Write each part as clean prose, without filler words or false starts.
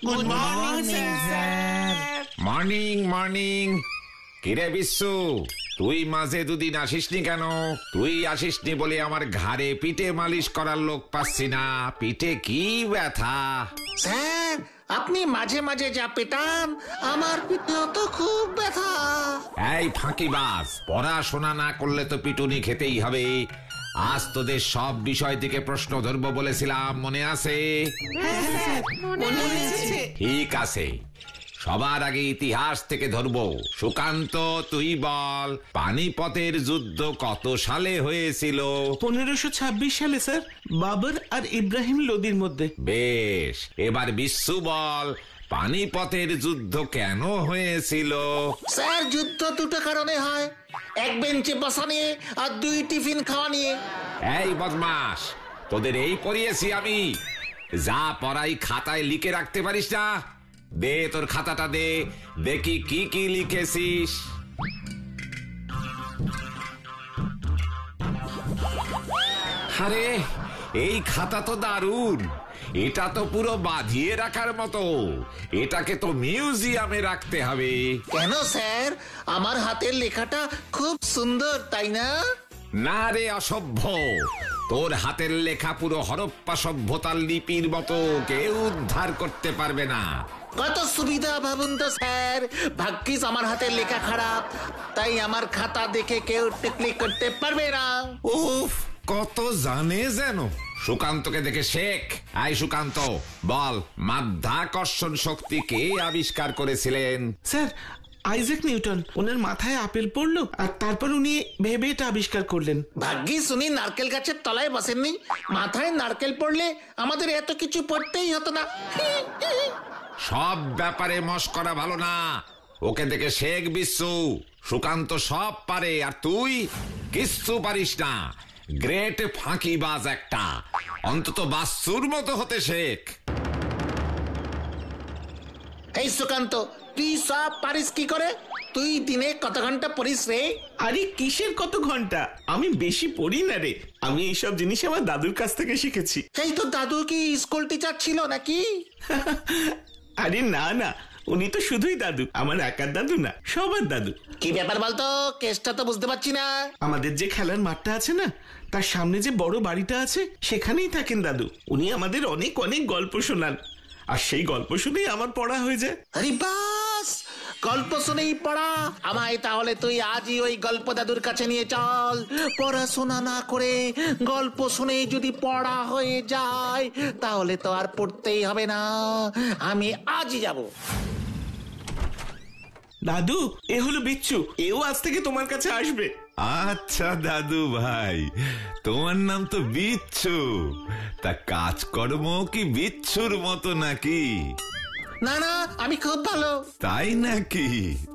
Good morning sir. Morning morning. কিরে বিশু, তুই মাঝে দুদিন আসিসনি কেন? তুই আসিসনি বলে আমার ঘাড়ে পিঠে মালিশ করার লোক পাচ্ছি না। পিঠে কি ব্যথা! স্যার, আপনি মাঝে মাঝে যা পেটান, আমার পিঠেও তো খুব ব্যথা। এই ফাঁকিবাজ, পড়াশোনা না করলে তো পিটুনি খেতেই হবে। আজ তোদের সব বিষয় থেকে প্রশ্ন ধরবো বলেছিলাম, মনে আছে? ঠিক আছে, সবার আগে ইতিহাস থেকে ধরবো। সুকান্ত, তুই বল, পানিপথের যুদ্ধ কত সালে হয়েছিল? 1526 সালে স্যার, বাবর আর ইব্রাহিম লোদির মধ্যে। বেশ, এবার বিশ্বু বল, পানিপথের যুদ্ধ কেন হয়েছিল? স্যার, যুদ্ধ দুটো কারণে হয়, এক বেঞ্চে বসা নিয়ে আর 2 টিফিন খাওয়া নিয়ে। এই বদমাস, তোদের এই পড়িয়েছি আমি? যা পড়াই খাতায় লিখে রাখতে পারিস না? দে তোর খাতাটা দে, দেখি কি কি লিখেছিস। আরে, এই খাতা তো দারুণ। এটা তো পুরো বাঁধিয়ে রাখার মতো। এটাকে তো মিউজিয়ামে রাখতে হবে। কেন স্যার, আমার হাতের লেখাটা খুব সুন্দর, তাই না? না রে অসভ্য, তোর হাতের লেখা পুরো হরপ্পা সভ্যতার লিপির মতো, কেউ উদ্ধার করতে পারবে না। কত সুবিধা ভাবুন তো স্যার। ভাগ্যিস আমার হাতের লেখা খারাপ, তাই আমার খাতা দেখে কেউ টেকনিক করতে পারবে না। উফ, কত জানে যেন। সুকান্তকে দেখে শেখ। আই সুকান্ত, বল, মাধ্যাকর্ষণ শক্তি কে আবিষ্কার করেছিলেন? Sir, Isaac Newton. ওনার মাথায় আপেল পড়লো আর তারপর উনি ভেবে এটা আবিষ্কার করলেন। ভাগ্যিস উনি নারকেল গাছের তলায় বসেননি। মাথায় নারকেল পড়লে আমাদের এত কিছু পড়তেই হতো না। সব ব্যাপারে মশকরা ভালো না। ওকে দেখে শেখ বিশ্বু। সুকান্ত সব পারে আর তুই কিচ্ছু পারিস না। গ্রেট ফাঁকিবাজ একটা। অন্তত বাস্তুর মতো হতে শেখ। এই সুকান্ত, তুই সব পারিস কি করে? তুই দিনে কত ঘন্টা পড়িস রে? আরে কিসের কত ঘন্টা? আমি বেশি পড়ি না রে। আমি এইসব জিনিস আমার দাদুর কাছ থেকে শিখেছি। এই তো, দাদু কি স্কুল টিচার ছিল নাকি? আরে না না, উনি তো শুধুই দাদু, আমার একার দাদু না, সবার দাদু। কি ব্যাপার বলতো, কেসটা তো বুঝতে পারছি না। আমাদের যে খেলার মাঠটা আছে না, তার সামনে যে বড় বাড়িটা আছে, সেখানেই থাকেন দাদু। উনি আমাদের অনেক অনেক গল্প শোনান, আর সেই গল্প শুনেই আমার পড়া হয়ে যায়। আরে বাস, গল্প শুনেই পড়া। আমায় তাহলে তুই আজই ওই গল্প দাদুর কাছে নিয়ে চল। পড়াশোনা না করে গল্প শুনেই যদি পড়া হয়ে যায়, তাহলে তো আর পড়তেই হবে না। আমি আজই যাব। দাদু, এ হলো বিচ্ছু, এও আজ থেকে তোমার কাছে আসবে। আচ্ছা দাদু ভাই, তোমার নাম তো বিচ্ছু। তা কাজকর্ম কি বিচ্ছুর মতো নাকি? না না, আমি খুব ভালো। তাই নাকি?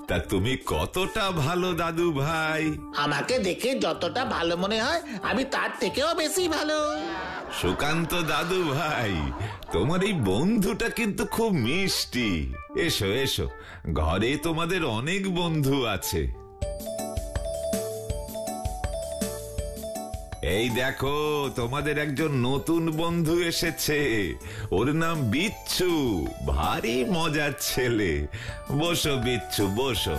তা তুমি কতটা ভালো দাদু ভাই? আমাকে দেখে যতটা ভালো মনে হয়, আমি তার থেকেও বেশি ভালো। সুকান্ত দাদু ভাই, তোমার এই বন্ধুটা কিন্তু খুব মিষ্টি। এসো এসো, ঘরে তোমাদের অনেক বন্ধু আছে। এই দেখো, তোমাদের একজন নতুন বন্ধু এসেছে। ওর নাম বিচ্ছু। ভারী মজার ছেলে। বসো বিচ্ছু, বসো।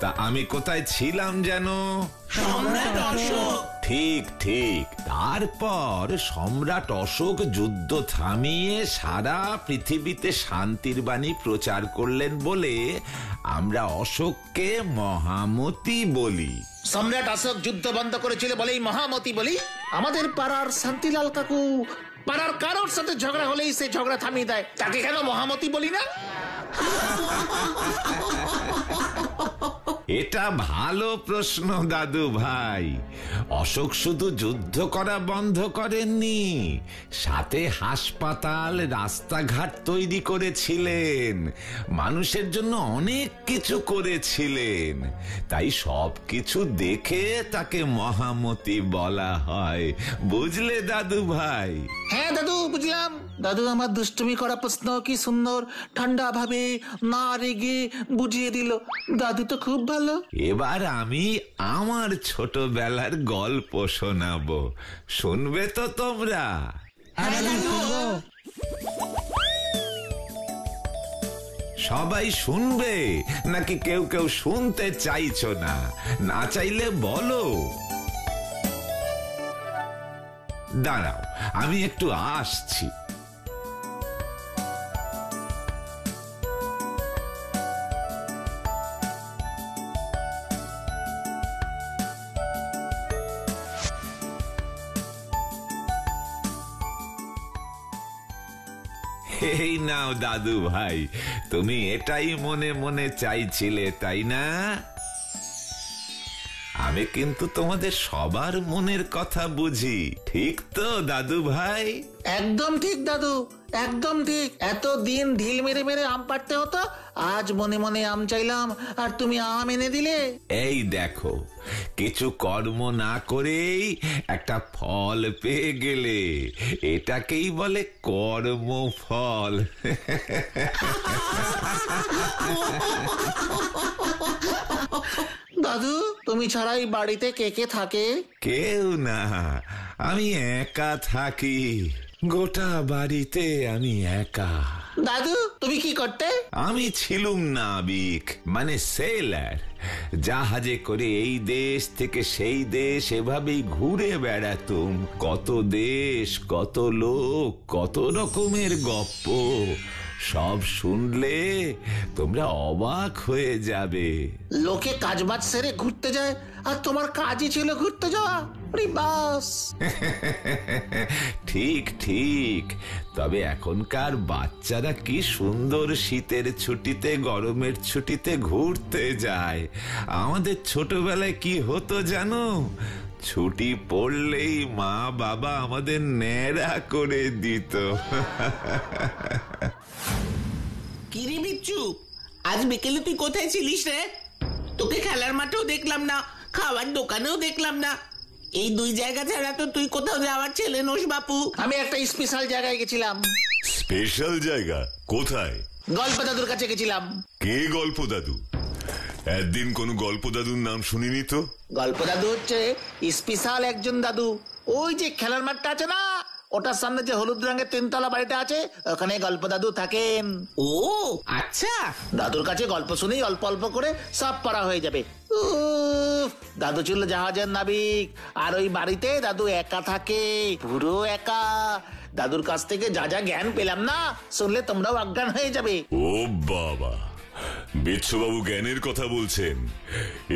তা আমি কোথায় ছিলাম যেন? সম্রাট অশোক। ঠিক ঠিক। তারপর সম্রাট অশোক যুদ্ধ থামিয়ে সারা পৃথিবীতে শান্তির বাণী প্রচার করলেন বলে আমরা অশোককে মহামতি বলি। সম্রাট অশোক যুদ্ধ বন্ধ করেছিল বলেই মহামতি বলি? আমাদের পাড়ার শান্তিলাল কাকু পাড়ার কারোর সাথে ঝগড়া হলেই সে ঝগড়া থামিয়ে দেয়, তাকে কেন মহামতি বলি না? এটা ভালো প্রশ্ন দাদু ভাই। অশোক শুধু যুদ্ধ করা বন্ধ করেননি, সাথে হাসপাতাল, রাস্তাঘাট তৈরি করেছিলেন, মানুষের জন্য অনেক কিছু করেছিলেন। তাই সব কিছু দেখে তাকে মহামতি বলা হয়। বুঝলে দাদু ভাই? হ্যাঁ দাদু, বুঝলাম। দাদু আমার দুষ্টুমি করা প্রশ্ন কি সুন্দর ঠান্ডা ভাবে না রেগে বুঝিয়ে দিল। দাদু তো খুব ভালো। এবার আমি আমার ছোটবেলার গল্প শোনাবো। শুনবে তো তোমরা? সবাই শুনবে নাকি কেউ কেউ শুনতে চাইছো না? না চাইলে বলো। দাঁড়াও, আমি একটু আসছি। এই নাও দাদু ভাই, তুমি এটাই মনে মনে চাইছিলে, তাই না? আমি কিন্তু তোমাদের সবার মনের কথা বুঝি, ঠিক তো দাদু ভাই? একদম ঠিক দাদু, একদম ঠিক। এত দিন ঢিল মেরে মেরে আম পাড়তে হতো, আজ মনে মনে আম চাইলাম আর তুমি আম এনে দিলে। এই দেখো, কিছু কর্ম না করেই একটা ফল পেয়ে গেলে, এটাকেই বলে কর্মফল। দাদু, তুমি ছাড়াই বাড়িতে কে কে থাকে? কেউ না, আমি একা থাকি। গোটা বাড়িতে আমি একা। দাদু, তুমি কি করতে? আমি ছিলুম নাবিক, মানে সেলার। জাহাজে করে এই দেশ থেকে সেই দেশ এভাবেই ঘুরে বেড়াতুম। কত দেশ, কত লোক, কত রকমের গপ্প, সব শুনলে তোমরা অবাক হয়ে যাবে। লোকে কাজবাজ সেরে ঘুরতে যায়, আর তোমার কাজই ছিল ঘুরতে যাওয়া। বাস। ঠিক ঠিক। তবে এখনকার বাচ্চারা কি সুন্দর শীতের ছুটিতে, গরমের ছুটিতে ঘুরতে যায়। আমাদের ছোটবেলায় কি হতো জানো? ছুটি পড়লেই মা বাবা আমাদের ন্যাড়া করে দিত। কি রে বিচ্ছু, আজ বিকেলে তুই কোথায় ছিলিস রে? তোকে খেলার মাঠেও দেখলাম না, খাওয়ার দোকানেও দেখলাম না। এই দুই জায়গা ছাড়া তো তুই কোথাও যাওয়ার ছেলে নোস বাপু। আমি একটা স্পেশাল জায়গায় গেছিলাম। স্পেশাল জায়গা কোথায়? গল্প দাদুর কাছে গেছিলাম। কে গল্প দাদু? একদিন কোন গল্প দাদুর নাম শুনিনি তো। গল্প দাদু হচ্ছে স্পেশাল একজন দাদু। ওই যে খেলার মাঠটা আছে না, ওটার সামনে যে হলুদ রঙের তিনতলা বাড়িটা আছে, ওখানে গল্প দাদু থাকেন। ও আচ্ছা। দাদুর কাছে গল্প শুনেই অল্প অল্প করে সব পড়া হয়ে যাবে। উফ, দাদু ছিল জাহাজের নাবিক, আর ওই বাড়িতে দাদু একা থাকে, পুরো একা। দাদুর কাছ থেকে যা যা জ্ঞান পেলাম না, শুনলে তোমরাও অজ্ঞান হয়ে যাবে। ও বাবা, বিচ্ছুবাবু জ্ঞানের কথা বলছেন।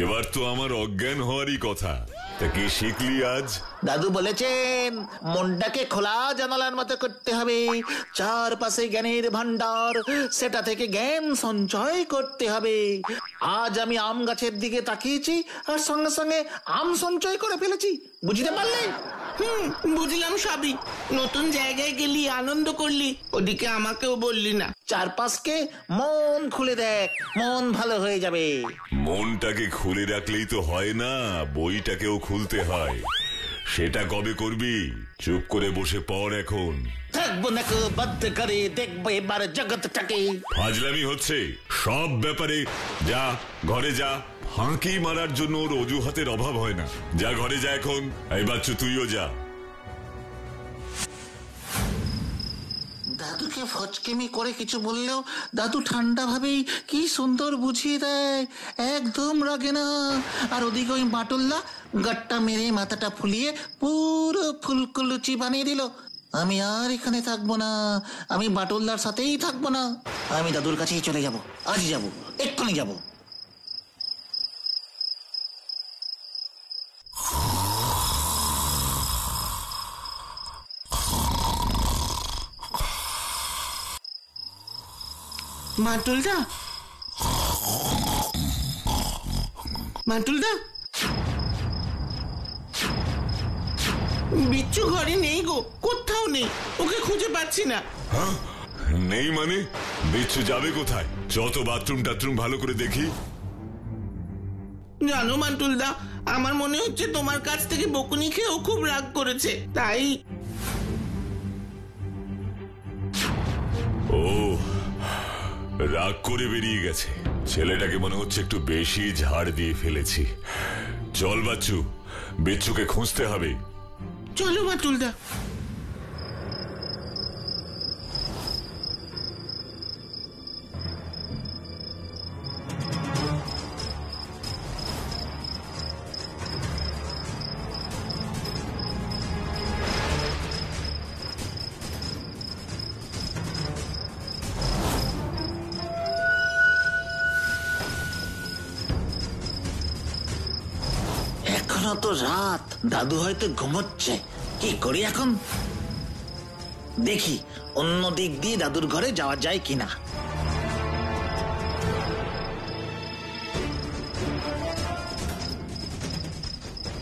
এবার তো আমার অজ্ঞান হওয়ারই কথা। তা কি শিখলি আজ? দাদু বলেছেন মনটাকে খোলা জানালার মতো করতে হবে, চারপাশে জ্ঞানের ভান্ডার, সেটা থেকে জ্ঞান সঞ্চয় করতে হবে। আজ আমি আম গাছের দিকে তাকিয়েছি আর সঙ্গে সঙ্গে আম সঞ্চয় করে ফেলেছি। বুঝতে পারলে? বুঝলাম সবই। নতুন জায়গায় গেলি, আনন্দ করলি, ওদিকে আমাকেও বললি না। চারপাশকে মন খুলে দেখ, মন ভালো হয়ে যাবে। মনটাকে খুলে রাখলেই তো হয় না, বইটাকেও খুলতে হয়। সেটা কবে করবি? চুপ করে বসে পড় এখন। থাকবো না বদ্ধ করে দেখবো এবার জগৎটাকে। ফাজলামি হচ্ছে সব ব্যাপারে। যা ঘরে যা। ফাঁকি মারার জন্য ওর অজুহাতের অভাব হয় না। যা ঘরে যা এখন। এই বাচ্চু, তুইও যা। দাদুকে ফচকেমি করে কিছু বললেও দাদু ঠান্ডা ভাবেই কি সুন্দর বুঝিয়ে দেয়, একদম রাগে না। আর ওদিকে ওই বাটুল্লা গাট্টা মেরে মাথাটা ফুলিয়ে পুরো ফুলকুলুচি বানিয়ে দিল। আমি আর এখানে থাকবো না, আমি বাটুল্লার সাথেই থাকবো না। আমি দাদুর কাছেই চলে যাব, আজই যাব, এক্ষুনি যাব। মাটুলদা, মাটুলদা, বিচ্ছু ঘরে নেই গো, কোথাও নেই। ওকে খুঁজে পাচ্ছি না। হ্যাঁ, নেই মানে? বিচ্ছু যাবে কোথায়? যত বাথরুম টাথরুম ভালো করে দেখি। জানো মাটুলদা, আমার মনে হচ্ছে তোমার কাছ থেকে বকুনি খেয়েও খুব রাগ করেছে, তাই। ও, রাগ করে বেরিয়ে গেছে। ছেলেটাকে মনে হচ্ছে একটু বেশি ঝাড় দিয়ে ফেলেছি। চল বাচ্চু, বিচ্ছুকে খুঁজতে হবে। চলো মাটুলদা। এখনো তো রাত, দাদু হয়তো ঘুমোচ্ছে। কি করি এখন? দেখি অন্য দিক দিয়ে দাদুর ঘরে যাওয়া যায় কিনা।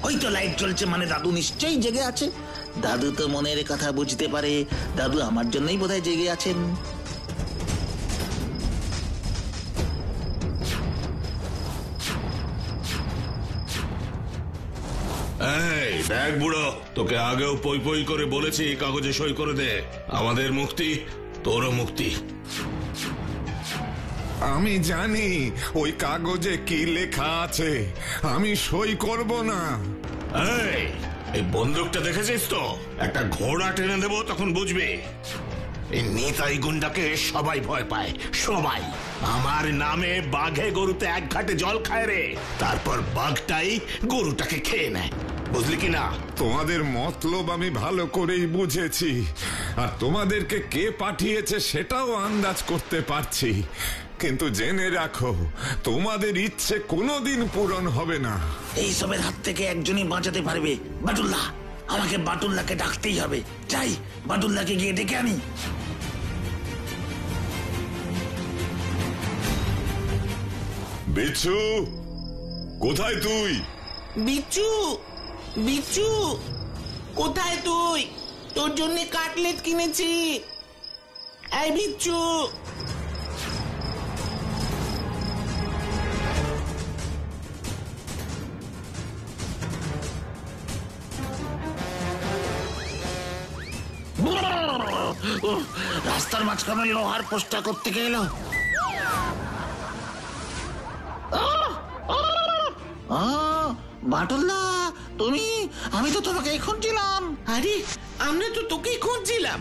ওই তো লাইট জ্বলছে, মানে দাদু নিশ্চয়ই জেগে আছে। দাদু তো মনের কথা বুঝতে পারে, দাদু আমার জন্যই বোধহয় জেগে আছেন। এই দেখ বুড়ো, তোকে আগেও পই পই করে বলেছি কাগজে সই করে দে। আমাদের মুক্তি, তোরও মুক্তি। আমি জানি ওই কাগজে কি লেখা আছে, আমি সই করব না। এই বন্দুকটা দেখেছিস তো? একটা ঘোড়া টেনে দেবো তখন বুঝবি। এই নেতাই গুন্ডাকে সবাই ভয় পায়, সবাই। আমার নামে বাঘে গরুতে এক ঘাটে জল খায় রে, তারপর বাঘটাই গরুটাকে খেয়ে নেয়, বুঝলি কি না? তোমাদের মতলব আমি ভালো করেই বুঝেছি, আর তোমাদেরকে কে পাঠিয়েছে সেটাও আন্দাজ করতে পারছি। কিন্তু জেনে রাখো, তোমাদের ইচ্ছে কোনোদিন পূরণ হবে না। এইসবের হাত থেকে একজনই বাঁচাতে পারবে, বাটুল্লাহ। আমাকে বাটুল্লাহকে ডাকতেই হবে। যাই, বাটুল্লাহকে গিয়ে ডেকে আনি। বিচ্ছু, কোথায় তুই? বিচ্ছু, বিচ্ছু, কোথায় তুই? তোর জন্য কাটলেট কিনেছি। এই বিচ্ছু। রাস্তার মাঝখানে লোহার পোস্টটা করতে গেল। বাটুল্লাহ, তুমি? আমি তো তোমাকে খুঁজছিলাম। আরে, আমরা তো তোকেই খুঁজছিলাম।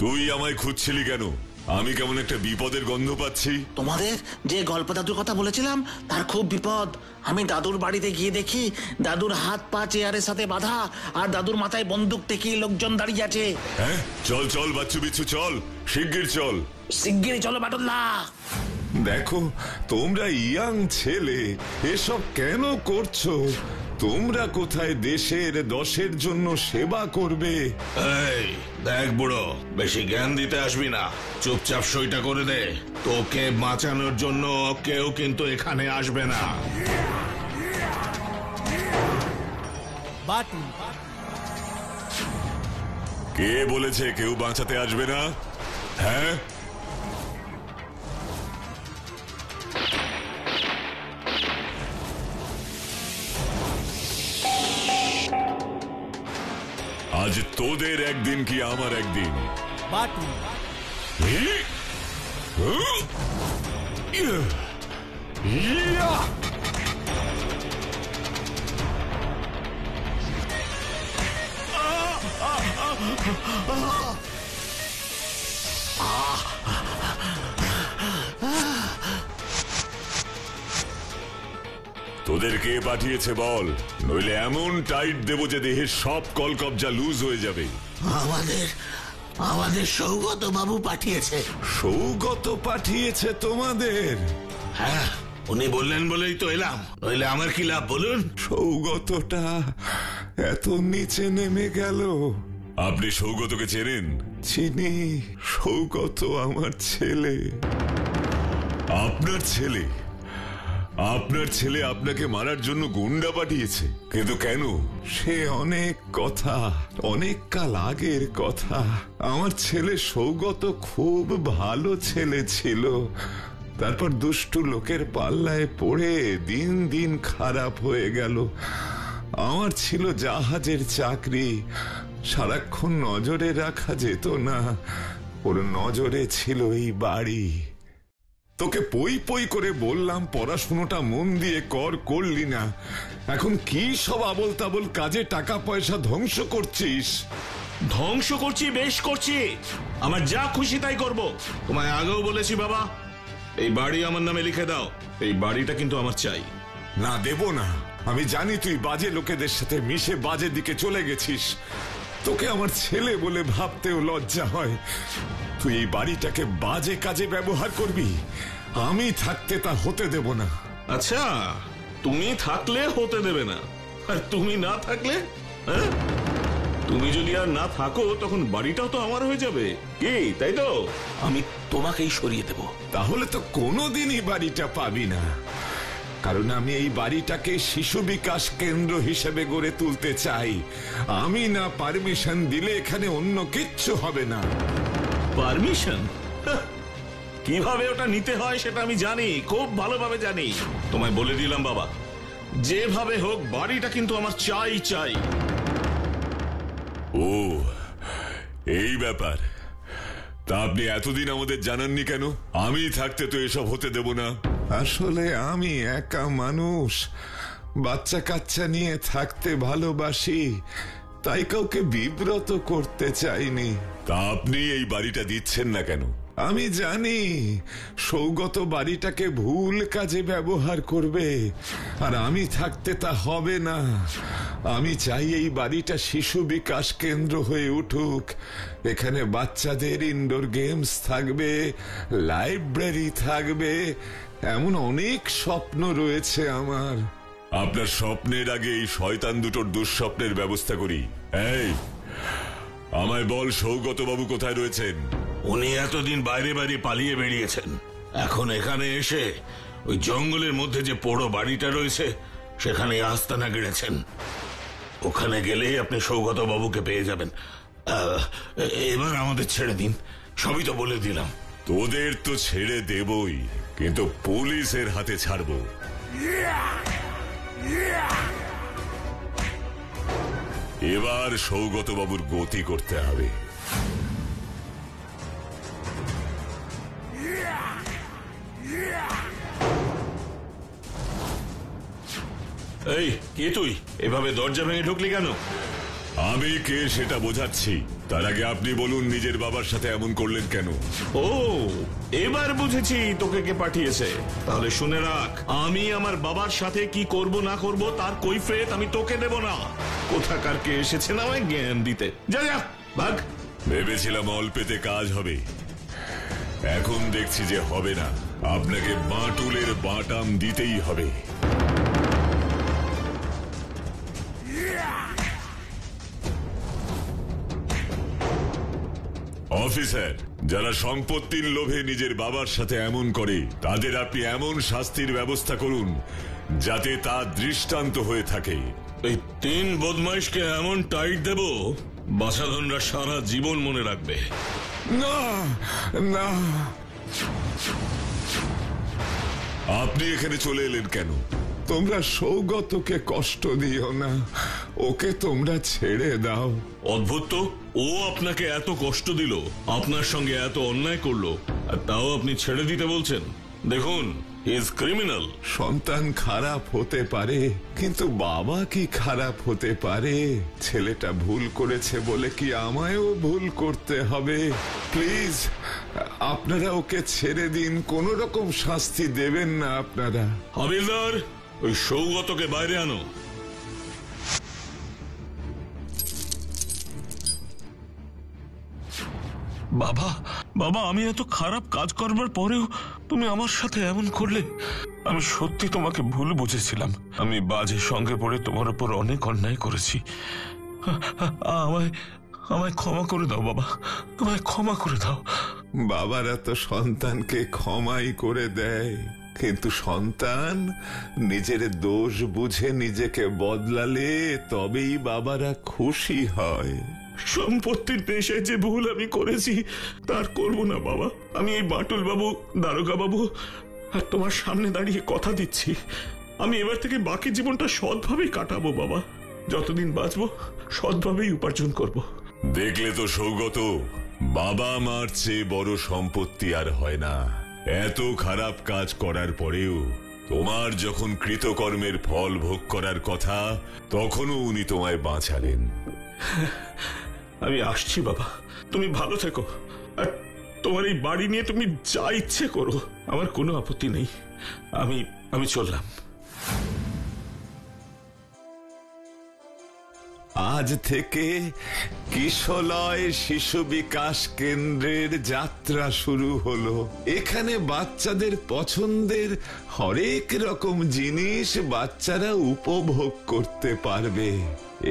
তুই আমায় খুঁজছিলি কেন? আমি কেমন একটা বিপদের গন্ধ পাচ্ছি। তোমাদের যে গল্প দাদুর কথা বলেছিলাম তার খুব বিপদ। আমি দাদুর বাড়িতে গিয়ে দেখি দাদুর হাত পা চেয়ারের সাথে বাঁধা, আর দাদুর মাথায় বন্দুক টেকিয়ে লোকজন দাঁড়িয়ে আছে। হ্যাঁ, চল চল বাচ্চু বিচ্ছু, চল শিগগির চল। শিগগিরই চলো বাটুল্লাহ। দেখো, তোমরা ইয়াং ছেলে, এসব কেন করছো? তোমরা কোথায় দেশের দশের জন্য সেবা করবে? এই দেখ বুড়ো, বেশি জ্ঞান দিতে আসবি না, চুপচাপ সইটা করে দে। তোকে বাঁচানোর জন্য কেউ কিন্তু এখানে আসবে না। কে বলেছে কেউ বাঁচাতে আসবে না? হ্যাঁ, আজ তোদের একদিন কি আমার একদিন। তোদের কে পাঠিয়েছে বল, নইলে এমন টাইট দেবো যে দেহের সব কলকবজা লুজ হয়ে যাবে। আমাদের সৌগত বাবু পাঠিয়েছে। সৌগত পাঠিয়েছে তোমাদের? হ্যাঁ, উনি বললেন বলেই তো এলাম, নইলে আমার কি লাভ বলুন? সৌগতটা এত নিচে নেমে গেল। আপনি সৌগতকে চেনেন? চিনি, সৌগত আমার ছেলে। আপনার ছেলে? আপনার ছেলে আপনাকে মারার জন্য গুন্ডা পাঠিয়েছে? কিন্তু কেন? সে অনেক কথা, অনেক কাল আগের কথা। আমার ছেলে সৌগত খুব ভালো ছেলে ছিল, তারপর দুষ্টু লোকের পাল্লায় পড়ে দিন দিন খারাপ হয়ে গেল। আমার ছিল জাহাজের চাকরি, সারাক্ষণ নজরে রাখা যেত না। ওর নজরে ছিল এই বাড়ি। তোকে পই পই করে বললাম পড়াশুনোটা মন দিয়ে করলি না। এখন কি সব আবল তাবল কাজে টাকা পয়সা ধ্বংস করছিস? ধ্বংস করছি, বেশ করছি, আমার যা খুশি তাই করব। তোমায় আগেও বলেছি বাবা, এই বাড়ি আমার নামে লিখে দাও। এই বাড়িটা কিন্তু আমার চাই। না, দেব না। আমি জানি তুই বাজে লোকেদের সাথে মিশে বাজে দিকে চলে গেছিস। তোকে আমার ছেলে বলে ভাবতেও লজ্জা হয়। তুই এই বাড়িটাকে বাজে কাজে ব্যবহার করবি, আমি থাকতে তা হতে দেব না। আচ্ছা, তুমি থাকলে হতে দেবে না? আর তুমি না থাকলে, হ্যাঁ? তুমি যদি আর না থাকো তখন বাড়িটাও তো আমার হয়ে যাবে, কি তাই তো? আমি তোমাকেই সরিয়ে দেব। তাহলে তো কোনোদিনই বাড়িটা পাবি না, কারণ আমি এই বাড়িটাকে শিশু বিকাশ কেন্দ্র হিসেবে গড়ে তুলতে চাই। আমি না পারমিশন দিলে এখানে অন্য কিচ্ছু হবে না। পারমিশন? কিভাবে ওটা নিতে হয় সেটা আমি জানি, খুব ভালোভাবে জানি। তোমায় বলে দিলাম বাবা, যেভাবে হোক বাড়িটা কিন্তু আমার চাই চাই। ও, এই ব্যাপার। তা আপনি এতদিন আমাদের জানাননি কেন? আমি থাকতে তো এসব হতে দেব না। আসলে আমি একা মানুষ, বাচ্চা কাচ্চা নিয়ে থাকতে ভালোবাসি, তাই কাউকে বিব্রত করতে চাইনি। তা আপনি এই বাড়িটা দিচ্ছেন না কেন? আমি জানি সৌগত বাড়িটাকে ভুল কাজে ব্যবহার করবে, আর আমি থাকতে তা হবে না। আমি চাই এই বাড়িটা শিশু বিকাশ কেন্দ্র হয়ে উঠুক। এখানে বাচ্চাদের ইনডোর গেমস থাকবে, লাইব্রেরি থাকবে, এমন অনেক স্বপ্ন রয়েছে আমার। আপনার স্বপ্নের আগে এই শয়তান দুটোর দুঃস্বপ্নের ব্যবস্থা করি। এই, আমায় বল, সৌগত বাবু কোথায় রয়েছেন? উনি এতদিন বাইরে বাইরে পালিয়ে বেরিয়েছেন, এখন এখানে এসে ওই জঙ্গলের মধ্যে যে পোড়ো বাড়িটা রয়েছে সেখানে আস্তানা গেড়েছেন। ওখানে গেলেই আপনি সৌগত বাবুকে পেয়ে যাবেন। এবার আমাদের ছেড়ে দিন, সবই তো বলে দিলাম। তোদের তো ছেড়ে দেবই, কিন্তু পুলিশের হাতে ছাড়বো। এবার সৌগত বাবুর গতি করতে হবে। এই কে তুই? এভাবে দরজা ভেঙে ঢুকলি কেন? আমি কে সেটা বোঝাচ্ছি, তার আগে আপনি বলুন নিজের বাবার সাথে এমন করলেন কেন? ও, এবার বুঝেছি তোকে কে পাঠিয়েছে। তাহলে শুনে রাখ, আমি আমার বাবার সাথে কি করব না করব তার কৈফিয়ত আমি তোকে দেব না। কোথাকার কে এসেছে না আমায় জ্ঞান দিতে। যা যা, ভাগ। ভেবেছিলাম অল্পেতে কাজ হবে, এখন দেখছি যে হবে না। আপনাকে বাঁটুলের বাটাম দিতেই হবে। অফিসার, যারা সম্পত্তির লোভে নিজের বাবার সাথে এমন করে তাদের আপনি এমন শাস্তির ব্যবস্থা করুন যাতে তা দৃষ্টান্ত হয়ে থাকে। এই 3 বদমাইশকে এমন টাইট দেব বাছাধনরা সারা জীবন মনে রাখবে। না না, আপনি এখানে চলে এলেন কেন? তোমরা সৌগতকে কষ্ট দিও না, ওকে তোমরা ছেড়ে দাও। অদ্ভুত তো, ও আপনাকে এত কষ্ট দিল, আপনার সঙ্গে এত অন্যায় করলো, আর তাও আপনি ছেড়ে দিতে বলছেন? দেখুন, হি ইজ ক্রিমিনাল। সন্তান খারাপ হতে পারে, কিন্তু বাবা কি খারাপ হতে পারে? ছেলেটা ভুল করেছে বলে কি আমায়ও ভুল করতে হবে? প্লিজ আপনারা ওকে ছেড়ে দিন, কোন রকম শাস্তি দেবেন না আপনারা। হাবিলদার, ওই সৌগতকে বাইরে আনো। বাবা, বাবা, আমি এত খারাপ কাজ করবার পরেও তুমি আমার সাথে এমন করলে। আমি সত্যি তোমাকে ভুল বুঝেছিলাম। আমি বাজে সঙ্গে পড়ে তোমার উপর অনেক অন্যায় করেছি। আমায় আমায় ক্ষমা করে দাও বাবা, আমায় ক্ষমা করে দাও। বাবারা তো সন্তানকে ক্ষমাই করে দেয়, কিন্তু সন্তান নিজের দোষ বুঝে নিজেকে বদলালে তবেই বাবারা খুশি হয়। সম্পত্তির নেশায় যে ভুল আমি করেছি তার করব না বাবা। আমি এই বাটুল বাবু, দারোগা বাবু আর তোমার সামনে দাঁড়িয়ে কথা দিচ্ছি, আমি এবার থেকে বাকি জীবনটা সৎভাবেই কাটাবো বাবা। যতদিন বাঁচবো সৎভাবেই উপার্জন করব। দেখলে তো সৌগত, বাবা মার চেয়ে বড় সম্পত্তি আর হয় না। এত খারাপ কাজ করার পরেও তোমার যখন কৃতকর্মের ফল ভোগ করার কথা, তখনও উনি তোমায় বাঁচালেন। আমি আসছি বাবা, তুমি ভালো থেকো, আর তোমার এই বাড়ি নিয়ে তুমি যা ইচ্ছে করো, আমার কোনো আপত্তি নেই। আমি চললাম। আজ থেকে কিশলয় শিশু বিকাশ কেন্দ্রের যাত্রা শুরু হলো। এখানে বাচ্চাদের পছন্দের হরেক রকম জিনিস বাচ্চারা উপভোগ করতে পারবে।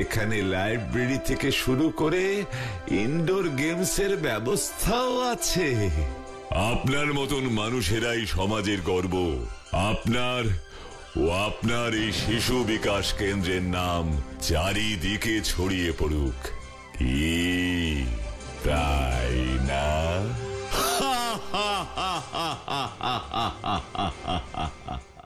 এখানে লাইব্রেরি থেকে শুরু করে ইনডোর গেমসের ব্যবস্থাও আছে। আপনার মতন মানুষেরাই সমাজের গর্ব। আপনার ও আপনার এই শিশু বিকাশ কেন্দ্রের নাম চারিদিকে ছড়িয়ে পড়ুক, কি তাই না?